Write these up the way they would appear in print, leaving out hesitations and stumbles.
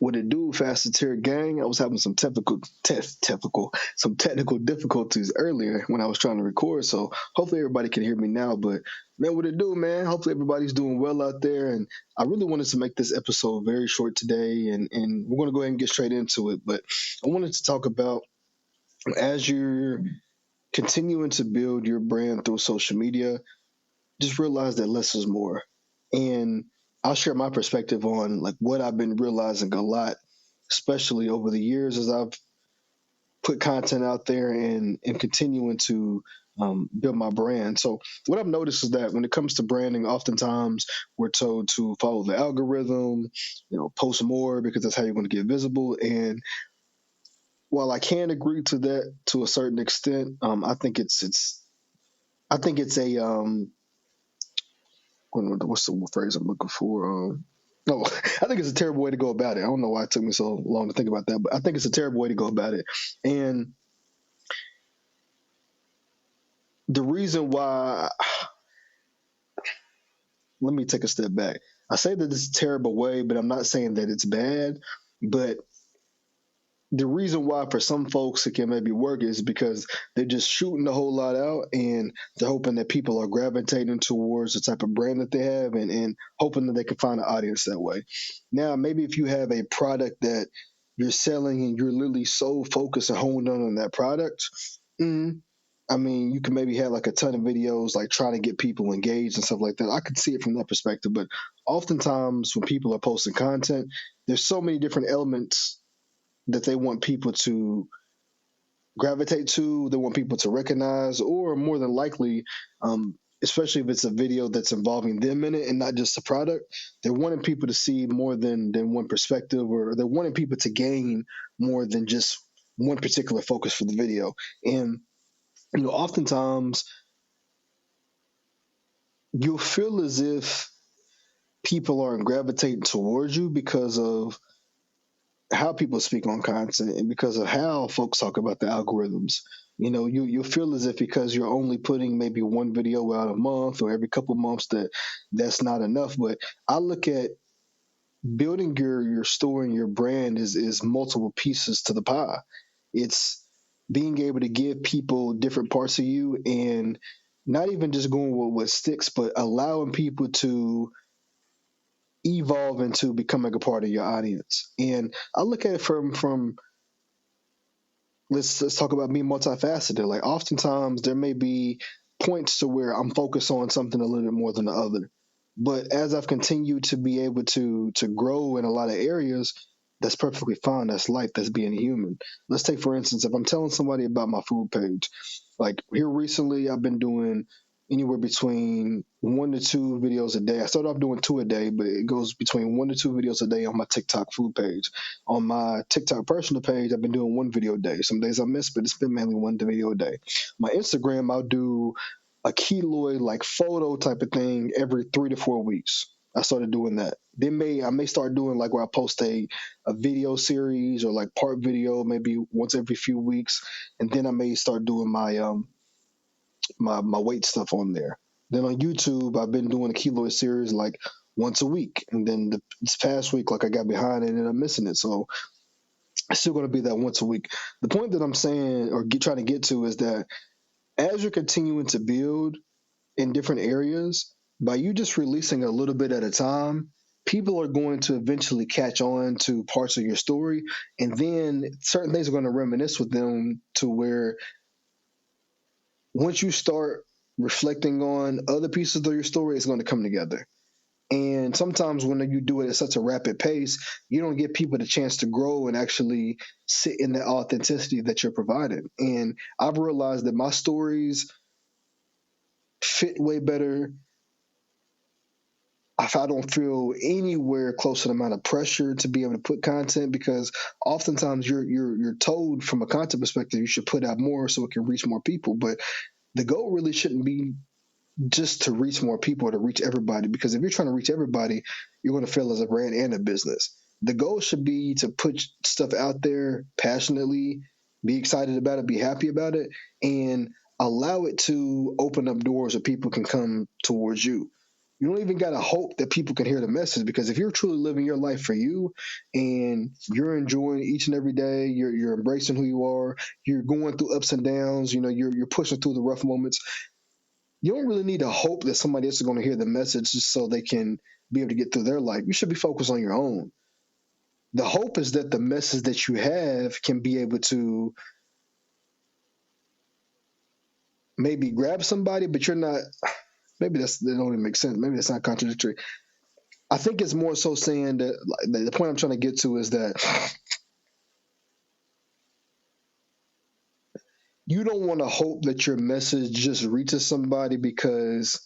What it do, Fast and Tier gang? I was having some some technical difficulties earlier when I was trying to record. So hopefully everybody can hear me now. But man, what it do, man? Hopefully everybody's doing well out there. And I really wanted to make this episode very short today, and we're gonna go ahead and get straight into it. But I wanted to talk about as you're continuing to build your brand through social media, just realize that less is more. And I'll share my perspective on like what I've been realizing a lot, especially over the years as I've put content out there and continuing to build my brand. So what I've noticed is that when it comes to branding, oftentimes we're told to follow the algorithm, post more because that's how you're going to get visible. And while I can agree to that to a certain extent, I think I think it's a what's the phrase I'm looking for? No, I think it's a terrible way to go about it. I don't know why it took me so long to think about that, but I think it's a terrible way to go about it. And the reason why, let me take a step back. I say that it's a terrible way, but I'm not saying that it's bad. But the reason why for some folks it can maybe work is because they're just shooting a whole lot out and they're hoping that people are gravitating towards the type of brand that they have and hoping that they can find an audience that way. Now, maybe if you have a product that you're selling and you're literally so focused and honed on that product, I mean, you can maybe have like a ton of videos like trying to get people engaged and stuff like that. I could see it from that perspective, but oftentimes when people are posting content, there's so many different elements that they want people to gravitate to, they want people to recognize, or more than likely, especially if it's a video that's involving them in it and not just the product, they're wanting people to see more than one perspective, or they're wanting people to gain more than just one particular focus for the video. And oftentimes you'll feel as if people aren't gravitating towards you because of how people speak on content and because of how folks talk about the algorithms. You feel as if because you're only putting maybe one video out a month or every couple months that's not enough. But I look at building your store and your brand is multiple pieces to the pie. It's being able to give people different parts of you and not even just going with what sticks, but allowing people to evolve into becoming a part of your audience. And I look at it from let's talk about being multifaceted. Like oftentimes there may be points to where I'm focused on something a little bit more than the other. But as I've continued to be able to grow in a lot of areas, that's perfectly fine. That's life. That's being human. Let's take, for instance, if I'm telling somebody about my food page, like here recently, I've been doing anywhere between 1 to 2 videos a day. I started off doing 2 a day, but it goes between 1 to 2 videos a day on my TikTok food page. On my TikTok personal page, I've been doing 1 video a day. Some days I miss, but it's been mainly 1 video a day. My Instagram, I'll do a keloid like photo type of thing every 3 to 4 weeks. I started doing that. Then I may start doing like where I post a video series or like part video maybe once every few weeks, and then I may start doing my weight stuff on there. Then on YouTube, I've been doing a keloid series like once a week, and then this past week, like I got behind it and I'm missing it, so it's still going to be that once a week. The point that I'm saying or trying to get to is that as you're continuing to build in different areas, by you just releasing a little bit at a time, people are going to eventually catch on to parts of your story, and then certain things are going to reminisce with them to where once you start reflecting on other pieces of your story, it's going to come together. And sometimes when you do it at such a rapid pace, you don't give people the chance to grow and actually sit in the authenticity that you're providing. And I've realized that my stories fit way better if I don't feel anywhere close to the amount of pressure to be able to put content, because oftentimes you're told from a content perspective you should put out more so it can reach more people. But the goal really shouldn't be just to reach more people or to reach everybody, because if you're trying to reach everybody, you're going to fail as a brand and a business. The goal should be to put stuff out there passionately, be excited about it, be happy about it, and allow it to open up doors where people can come towards you. You don't even gotta hope that people can hear the message, because if you're truly living your life for you and you're enjoying each and every day, you're embracing who you are, you're going through ups and downs, you're pushing through the rough moments. You don't really need to hope that somebody else is going to hear the message just so they can be able to get through their life. You should be focused on your own. The hope is that the message that you have can be able to maybe grab somebody, but you're not. Maybe that don't even make sense. Maybe that's not contradictory. I think it's more so saying that, like, the point I'm trying to get to is that you don't want to hope that your message just reaches somebody because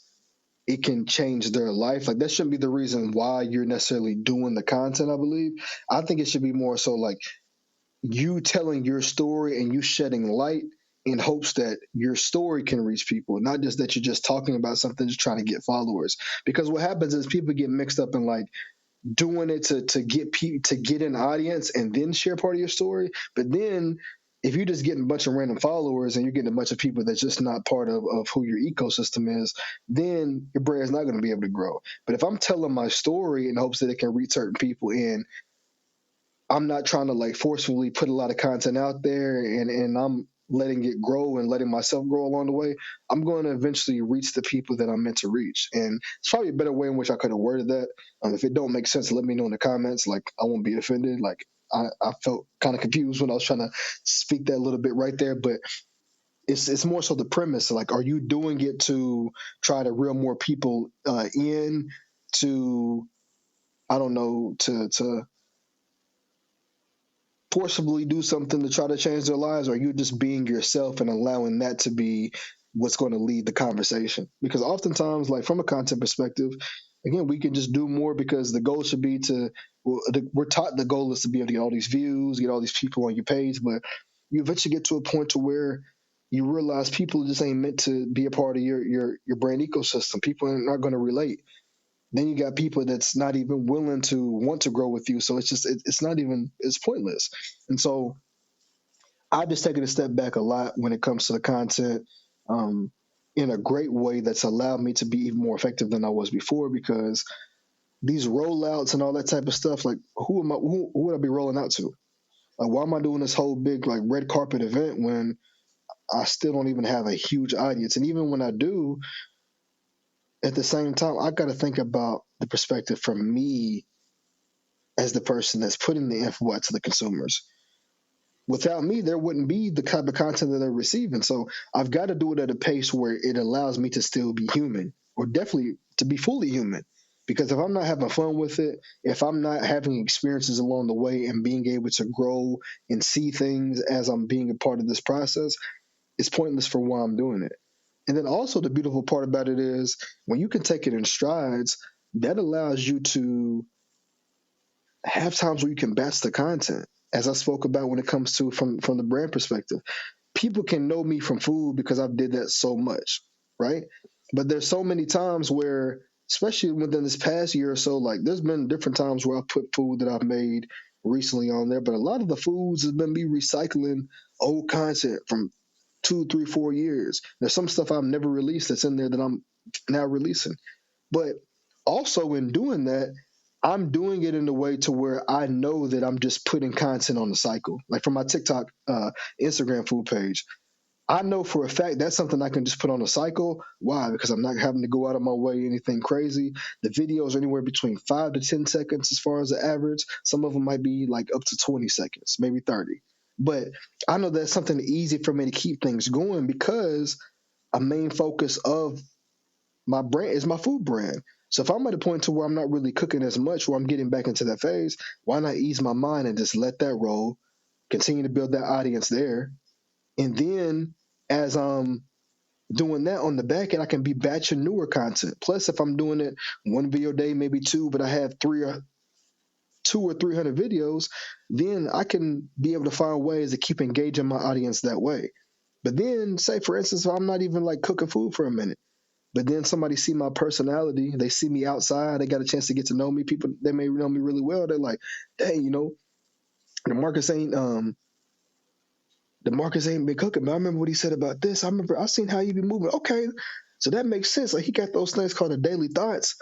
it can change their life. Like, that shouldn't be the reason why you're necessarily doing the content, I believe. I think it should be more so like you telling your story and you shedding light in hopes that your story can reach people, not just that you're just talking about something, just trying to get followers. Because what happens is people get mixed up in like doing it to get an audience and then share part of your story. But then if you're just getting a bunch of random followers and you're getting a bunch of people that's just not part of who your ecosystem is, then your brand is not going to be able to grow. But if I'm telling my story in hopes that it can reach certain people, and I'm not trying to like forcefully put a lot of content out there, and I'm letting it grow and letting myself grow along the way, I'm going to eventually reach the people that I'm meant to reach. And it's probably a better way in which I could have worded that. If it don't make sense, let me know in the comments. Like, I won't be offended. Like, I felt kind of confused when I was trying to speak that a little bit right there, but it's more so the premise. Like, are you doing it to try to reel more people in, to, I don't know, to forcibly do something to try to change their lives, or are you just being yourself and allowing that to be what's going to lead the conversation? Because oftentimes, like, from a content perspective, again, we can just do more because the goal should be to, well, we're taught the goal is to be able to get all these views, get all these people on your page, but you eventually get to a point to where you realize people just ain't meant to be a part of your brand ecosystem. People are not going to relate. Then you got people that's not even willing to want to grow with you. So it's just it's not even, it's pointless. And so I've just taken a step back a lot when it comes to the content, um, in a great way that's allowed me to be even more effective than I was before, because these rollouts and all that type of stuff, like, who would I be rolling out to? Like, why am I doing this whole big like red carpet event when I still don't even have a huge audience? And even when I do, at the same time, I got to think about the perspective from me as the person that's putting the info out to the consumers. Without me, there wouldn't be the type of content that they're receiving. So I've got to do it at a pace where it allows me to still be human, or definitely to be fully human. Because if I'm not having fun with it, if I'm not having experiences along the way and being able to grow and see things as I'm being a part of this process, it's pointless for why I'm doing it. And then also the beautiful part about it is when you can take it in strides, that allows you to have times where you can batch the content, as I spoke about when it comes to from the brand perspective. People can know me from food because I've did that so much, right? But there's so many times where, especially within this past year or so, like, there's been different times where I've put food that I've made recently on there, but a lot of the foods has been me recycling old content from 2, 3, 4 years. There's some stuff I've never released that's in there that I'm now releasing. But also in doing that, I'm doing it in a way to where I know that I'm just putting content on the cycle. Like, for my TikTok, Instagram food page, I know for a fact that's something I can just put on a cycle. Why? Because I'm not having to go out of my way, anything crazy. The videos are anywhere between 5 to 10 seconds as far as the average. Some of them might be like up to 20 seconds, maybe 30. But I know that's something easy for me to keep things going, because a main focus of my brand is my food brand. So if I'm at a point to where I'm not really cooking as much, where I'm getting back into that phase, why not ease my mind and just let that roll, continue to build that audience there, and then as I'm doing that on the back end, I can be batching newer content. Plus, if I'm doing it one video a day, maybe two, but I have 200 or 300 videos, then I can be able to find ways to keep engaging my audience that way. But then, say for instance, if I'm not even like cooking food for a minute, but then somebody see my personality, they see me outside, they got a chance to get to know me. People, they may know me really well. They're like, "Dang, the Marcus ain't been cooking, but I remember what he said about this. I remember I seen how you be moving. Okay, So that makes sense. Like he got those things called the daily thoughts.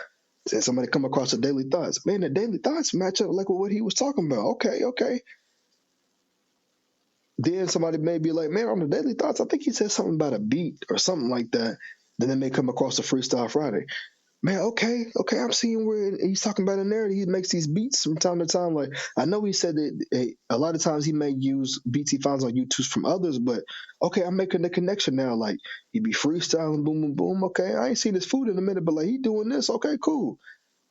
And somebody come across the daily thoughts. Man, the daily thoughts match up like with what he was talking about. Okay, okay. Then somebody may be like, man, on the daily thoughts, I think he said something about a beat or something like that. Then they may come across the Freestyle Friday. Man, okay, okay, I'm seeing where he's talking about in there. He makes these beats from time to time. Like I know he said that a lot of times he may use beats he finds on YouTube from others, but okay, I'm making the connection now. Like he be freestyling, boom, boom, boom. Okay, I ain't seen his food in a minute, but like he doing this. Okay, cool.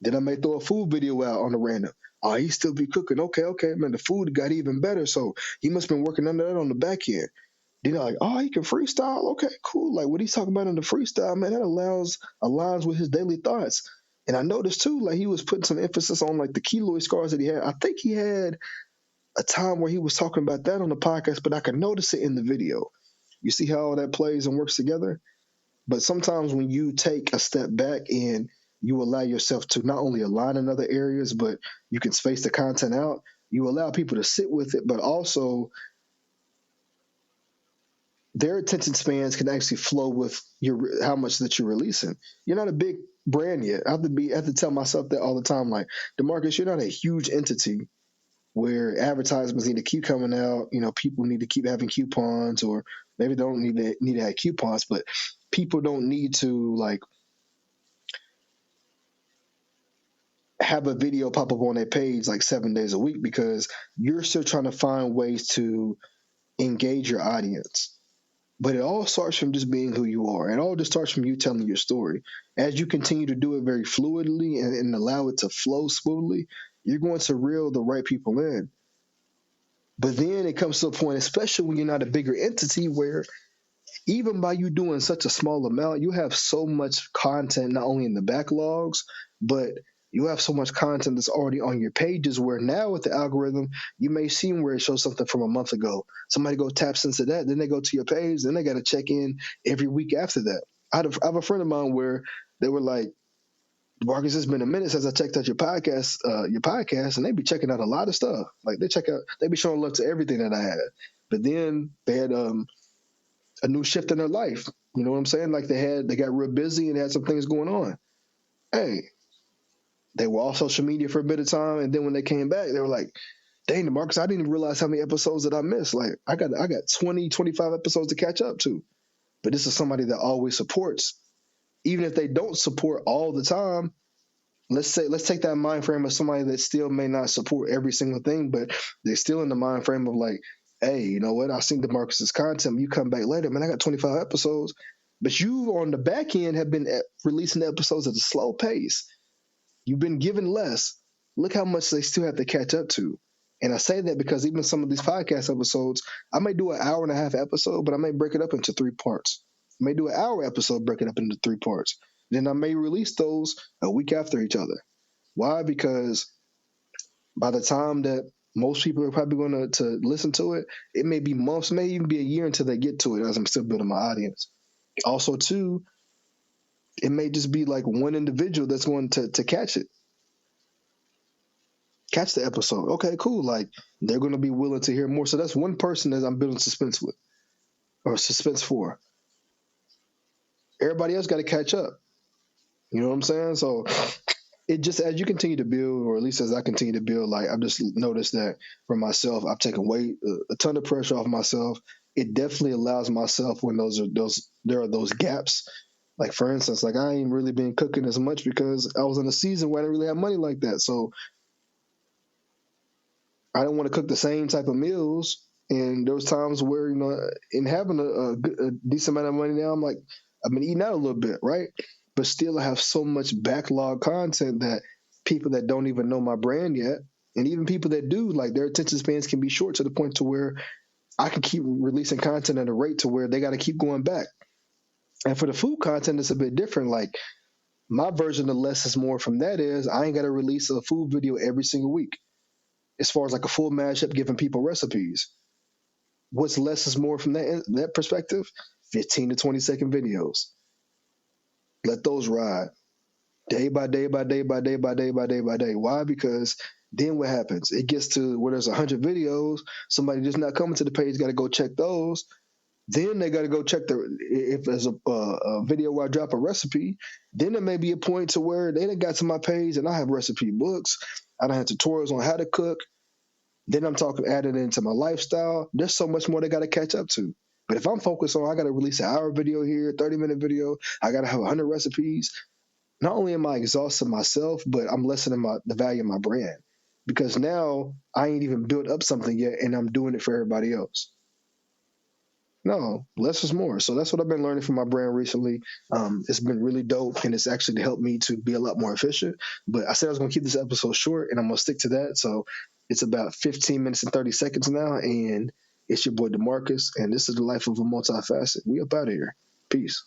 Then I may throw a food video out on the random. Oh, he still be cooking. Okay, okay, man, the food got even better. So he must have been working under that on the back end. Then they're like, oh, he can freestyle. Okay, cool. Like what he's talking about in the freestyle, man, that aligns with his daily thoughts. And I noticed too, like he was putting some emphasis on like the keloid scars that he had. I think he had a time where he was talking about that on the podcast, but I could notice it in the video. You see how all that plays and works together? But sometimes when you take a step back and you allow yourself to not only align in other areas, but you can space the content out, you allow people to sit with it, but also their attention spans can actually flow with your how much that you're releasing. You're not a big brand yet. I have to tell myself that all the time. Like, DeMarcus, you're not a huge entity where advertisements need to keep coming out. You know, people need to keep having coupons, or maybe they don't need to have coupons, but people don't need to like have a video pop up on their page like 7 days a week, because you're still trying to find ways to engage your audience. But it all starts from just being who you are. It all just starts from you telling your story. As you continue to do it very fluidly and allow it to flow smoothly, you're going to reel the right people in. But then it comes to a point, especially when you're not a bigger entity, where even by you doing such a small amount, you have so much content, not only in the backlogs, but you have so much content that's already on your pages, where now with the algorithm, you may see where it shows something from a month ago. Somebody go taps into that, then they go to your page, then they got to check in every week after that. I have a friend of mine where they were like, Marcus, it's been a minute since I checked out your podcast, and they be checking out a lot of stuff. Like they be showing love to everything that I had. But then they had a new shift in their life. You know what I'm saying? Like they got real busy and had some things going on. Hey, they were off social media for a bit of time, and then when they came back, they were like, dang, Marcus, I didn't even realize how many episodes that I missed. Like I got 20, 25 episodes to catch up to. But this is somebody that always supports. Even if they don't support all the time, let's take that mind frame of somebody that still may not support every single thing, but they're still in the mind frame of like, hey, you know what? I seen DeMarcus's content. You come back later, man. I got 25 episodes, but you on the back end have been releasing episodes at a slow pace. You've been given less. Look how much they still have to catch up to. And I say that because even some of these podcast episodes, I may do an hour and a half episode, but I may break it up into 3 parts. I may do an hour episode, break it up into 3 parts. Then I may release those a week after each other. Why? Because by the time that most people are probably going to listen to it, it may be months, may even be a year until they get to it, as I'm still building my audience. Also, too, it may just be like one individual that's going to catch it. Catch the episode. Okay, cool. Like they're going to be willing to hear more. So that's one person that I'm building suspense with, or suspense for. Everybody else got to catch up. You know what I'm saying? So it just, as you continue to build, or at least as I continue to build, like I've just noticed that for myself, I've taken a ton of pressure off myself. It definitely allows myself when there are those gaps. Like for instance, like I ain't really been cooking as much because I was in a season where I didn't really have money like that. So I don't want to cook the same type of meals. And there was times where, you know, in having a decent amount of money now, I'm like, I've been eating out a little bit, right? But still I have so much backlog content that people that don't even know my brand yet, and even people that do, like their attention spans can be short to the point to where I can keep releasing content at a rate to where they got to keep going back. And for the food content, it's a bit different. Like my version of less is more from that is I ain't got to release a food video every single week. As far as like a full mashup, giving people recipes. What's less is more from that perspective? 15 to 20-second videos. Let those ride. Day by day by day by day by day by day by day. Why? Because then what happens? It gets to where there's 100 videos. Somebody just not coming to the page got to go check those. Then they got to go check if there's a video where I drop a recipe. Then there may be a point to where they done got to my page and I have recipe books. I don't have tutorials on how to cook. Then I'm talking added into my lifestyle. There's so much more they got to catch up to. But if I'm focused on, I got to release an hour video here, 30-minute video. I got to have 100 recipes. Not only am I exhausting myself, but I'm lessening the value of my brand because now I ain't even built up something yet, and I'm doing it for everybody else. No, less is more. So that's what I've been learning from my brand recently. It's been really dope, and it's actually helped me to be a lot more efficient. But I said I was going to keep this episode short, and I'm going to stick to that. So it's about 15 minutes and 30 seconds now, and it's your boy DeMarcus, and this is the life of a multifaceted. We up out of here. Peace.